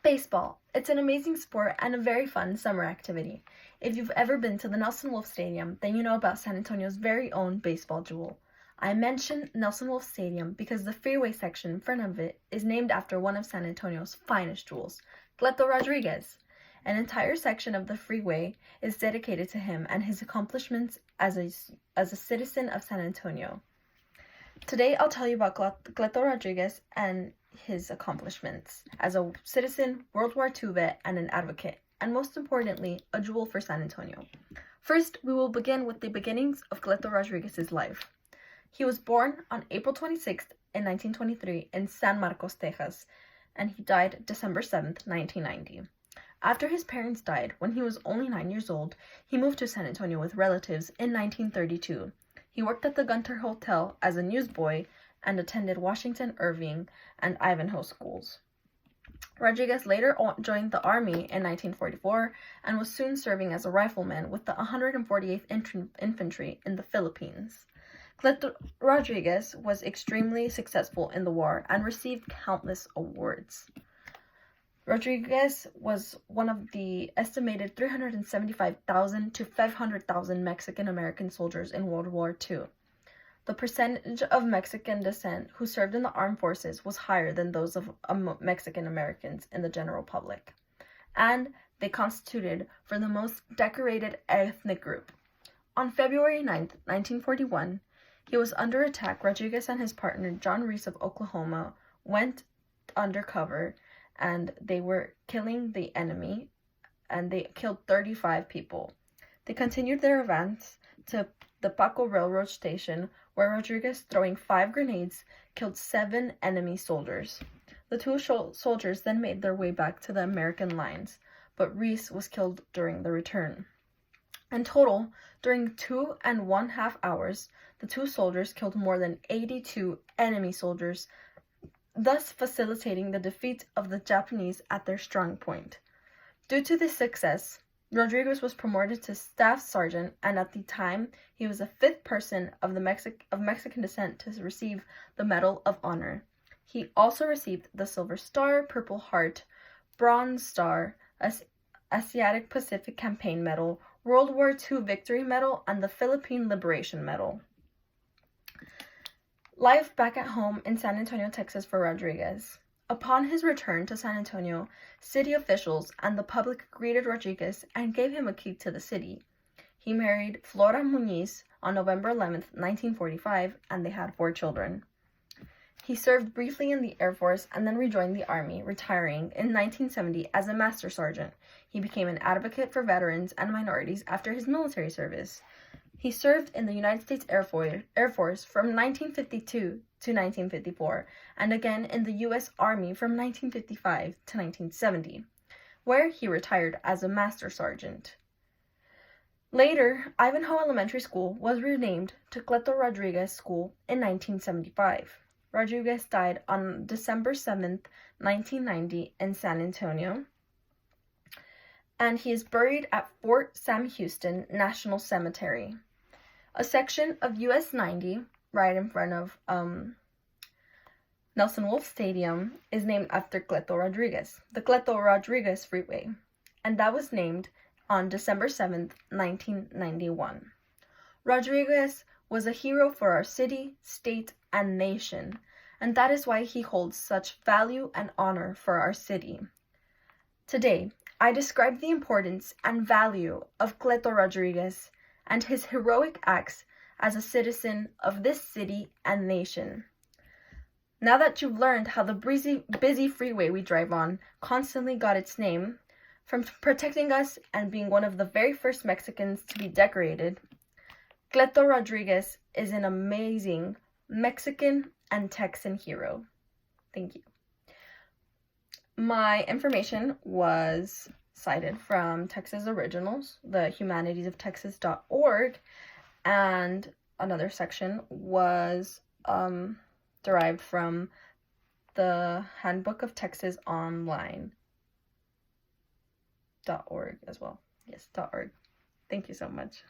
Baseball. It's an amazing sport and a very fun summer activity. If you've ever been to the Nelson Wolff Stadium, then you know about San Antonio's very own baseball jewel. I mention Nelson Wolff Stadium because the freeway section in front of it is named after one of San Antonio's finest jewels, Cleto Rodriguez. An entire section of the freeway is dedicated to him and his accomplishments as a citizen of San Antonio. Today, I'll tell you about Cleto Rodriguez and his accomplishments as a citizen, World War II vet, and an advocate, and most importantly, a jewel for San Antonio. First, we will begin with the beginnings of Cleto Rodriguez's life. He was born on April 26th in 1923 in San Marcos, Texas, and he died December 7th, 1990. After his parents died when he was only 9 years old, he moved to San Antonio with relatives in 1932. He worked at the Gunter Hotel as a newsboy and attended Washington, Irving, and Ivanhoe schools. Rodriguez later joined the Army in 1944 and was soon serving as a rifleman with the 148th Infantry in the Philippines. Cleto Rodriguez was extremely successful in the war and received countless awards. Rodriguez was one of the estimated 375,000 to 500,000 Mexican-American soldiers in World War II. The percentage of Mexican descent who served in the armed forces was higher than those of Mexican-Americans in the general public, and they constituted for the most decorated ethnic group. On February 9, 1941, he was under attack. Rodriguez and his partner, John Reese of Oklahoma, went undercover and they were killing the enemy, and they killed 35 people. They continued their advance to the Paco Railroad Station, where Rodriguez, throwing 5 grenades, killed 7 enemy soldiers. The 2 soldiers then made their way back to the American lines, but Reese was killed during the return. In total, during 2.5 hours, the 2 soldiers killed more than 82 enemy soldiers, thus facilitating the defeat of the Japanese at their strong point. Due to this success, Rodriguez was promoted to staff sergeant, and at the time, he was the 5th person of Mexican descent to receive the Medal of Honor. He also received the Silver Star, Purple Heart, Bronze Star, Asiatic Pacific Campaign Medal, World War II Victory Medal, and the Philippine Liberation Medal. Life back at home in San Antonio, Texas for Rodriguez. Upon his return to San Antonio, city officials and the public greeted Rodriguez and gave him a key to the city. He married Flora Muñiz on November 11, 1945, and they had 4 children. He served briefly in the Air Force and then rejoined the Army, retiring in 1970 as a Master Sergeant. He became an advocate for veterans and minorities after his military service. He served in the United States Air Force from 1952 to 1954, and again in the U.S. Army from 1955 to 1970, where he retired as a Master Sergeant. Later, Ivanhoe Elementary School was renamed to Cleto Rodriguez School in 1975. Rodriguez died on December 7, 1990 in San Antonio, and he is buried at Fort Sam Houston National Cemetery. A section of US 90, right in front of Nelson Wolff Stadium, is named after Cleto Rodriguez, the Cleto Rodriguez Freeway, and that was named on December 7th, 1991. Rodriguez was a hero for our city, state, and nation, and that is why he holds such value and honor for our city. Today, I describe the importance and value of Cleto Rodriguez and his heroic acts as a citizen of this city and nation. Now that you've learned how the busy freeway we drive on constantly got its name, from protecting us and being one of the very first Mexicans to be decorated, Cleto Rodriguez is an amazing Mexican and Texan hero. Thank you. My information was cited from Texas Originals, the humanitiesoftexas.org, and another section was derived from the Handbook of Texas Online.org as well. Yes, .org. Thank you so much.